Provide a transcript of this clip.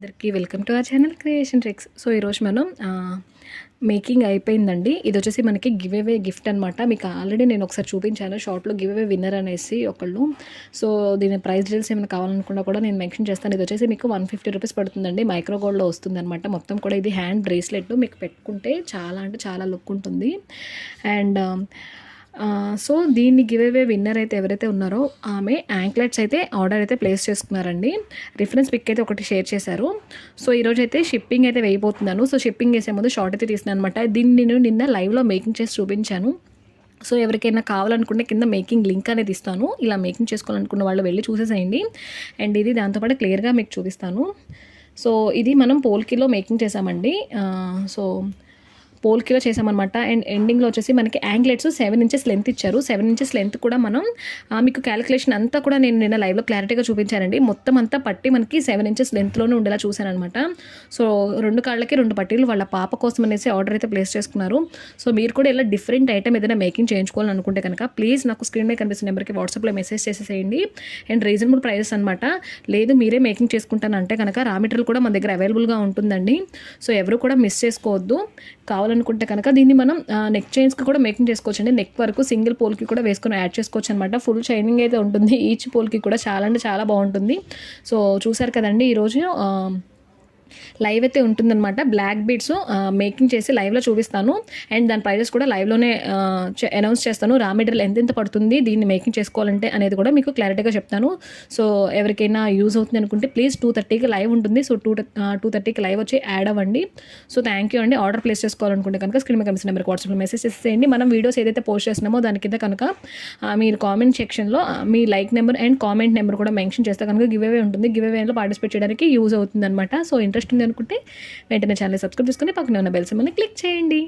అందరికీ welcome to our channel creation tricks. So ఈరోజు మనం మేకింగ్ అయిపోయిందండి. ఇది వచ్చేసి మనకి గివ్ అవే గిఫ్ట్ అనమాట. మీకు ఆల్రెడీ నేను ఒకసారి చూపించాను షార్ట్లో గివ్ అవే విన్నర్ అనేసి ఒకళ్ళు. సో దీని ప్రైస్ డీటెయిల్స్ ఏమైనా కావాలనుకున్నా కూడా నేను మెన్షన్ చేస్తాను. ఇది వచ్చేసి మీకు 150 రూపీస్ పడుతుందండి. మైక్రో గోల్డ్లో వస్తుంది అనమాట. మొత్తం కూడా ఇది హ్యాండ్ బ్రేస్లెట్ మీకు పెట్టుకుంటే చాలా అంటే చాలా లుక్ ఉంటుంది. అండ్ సో దీన్ని గివ్ అవే విన్నర్ అయితే ఎవరైతే ఉన్నారో ఆమె యాంక్లెట్స్ అయితే ఆర్డర్ అయితే ప్లేస్ చేసుకున్నారండి. రిఫరెన్స్ పిక్ అయితే ఒకటి షేర్ చేశారు. సో ఈరోజు అయితే షిప్పింగ్ అయితే వేయబోతున్నాను. సో షిప్పింగ్ వేసే ముందు షార్ట్ అయితే తీసినాను అనమాట. దీన్ని నేను నిన్న లైవ్లో మేకింగ్ చేసి చూపించాను. సో ఎవరికైనా కావాలనుకుంటే కింద మేకింగ్ లింక్ అనేది ఇస్తాను. ఇలా మేకింగ్ చేసుకోవాలనుకున్న వాళ్ళు వెళ్ళి చూసేసేయండి. అండ్ ఇది దాంతోపాటు క్లియర్గా మీకు చూపిస్తాను. సో ఇది మనం పోల్కిలో మేకింగ్ చేసామండి. సో పోల్కిలో చేసామన్నమాట. అండ్ ఎండింగ్లో వచ్చేసి మనకి యాంక్లెట్స్ 7 ఇంచెస్ లెంత్ ఇచ్చారు. 7 ఇంచెస్ లెంత్ కూడా మనం మీకు క్యాలిక్యులేషన్ అంతా కూడా నేను నిన్న లైవ్లో క్లారిటీగా చూపించానండి. మొత్తం అంతా పట్టి మనకి 7 ఇంచెస్ లెంత్లోనే ఉండేలా చూశానమాట. సో 2 కాళ్ళకి 2 పట్టీలు వాళ్ళ పాప కోసం అనేసి ఆర్డర్ అయితే ప్లేస్ చేసుకున్నారు. సో మీరు కూడా ఇలా డిఫరెంట్ ఐటమ్ ఏదైనా మేకింగ్ చేయించుకోవాలని అనుకుంటే కనుక ప్లీజ్ నాకు స్క్రీన్ మీద కనిపిస్తున్న నెంబర్కి వాట్సాప్లో మెసేజ్ చేసేసేయండి. అండ్ రీజనబుల్ ప్రైజెస్ అనమాట. లేదు మీరే మేకింగ్ చేసుకుంటానంటే కనుక రా మెటీరియల్ కూడా మన దగ్గర అవైలబుల్గా ఉంటుందండి. సో ఎవరు కూడా మిస్ చేసుకోవద్దు. కావాలనుకుంటే కనుక దీన్ని మనం నెక్ చైన్స్కి కూడా మేకింగ్ చేసుకోవచ్చు అండి. నెక్ వరకు సింగిల్ పోల్కి కూడా వేసుకొని యాడ్ చేసుకోవచ్చు అనమాట. ఫుల్ షైనింగ్ అయితే ఉంటుంది. ఈచ్ పోల్కి కూడా చాలా అంటే చాలా బాగుంటుంది. సో చూసారు కదండి ఈరోజు లైవ్ అయితే ఉంటుందన్నమాట. బ్లాక్ బీడ్స్ మేకింగ్ చేసి లైవ్లో చూపిస్తాను. అండ్ దాని ప్రైజెస్ కూడా లైవ్లోనే అనౌన్స్ చేస్తాను. రా మెటీరియల్ ఎంత పడుతుంది దీన్ని మేకింగ్ చేసుకోవాలంటే అనేది కూడా మీకు క్లారిటీగా చెప్తాను. సో ఎవరికైనా యూజ్ అవుతుంది అనుకుంటే ప్లీజ్ 2:30కి లైవ్ ఉంటుంది. సో 2:30కి లైవ్ వచ్చి యాడ్ అవ్వండి. సో థ్యాంక్ యూ అండి. ఆర్డర్ ప్లేస్ చేసుకోవాలనుకుంటే కనుక స్క్రీన్ మీద కనిపిస్తున్న నెంబర్కి వాట్సాప్లో మెసేజ్ చేసేయండి. మనం వీడియోస్ ఏదైతే పోస్ట్ చేస్తున్నామో దాని కింద కనుక మీరు కామెంట్ సెక్షన్లో మీ like number and comment number కూడా మెన్షన్ చేస్తే కనుక గివ్ అవే ఉంటుంది. గివ్ అవేలో పార్టిసిపేట్ చేయడానికి యూజ్ అవుతుంది అనమాట. సో ఇంట్రెస్ట్ ఉంది అనుకుంటే వెంటనే ఛానల్ సబ్స్క్రైబ్ చేసుకొని పక్కనే ఉన్న బెల్ సింబల్ని క్లిక్ చేయండి.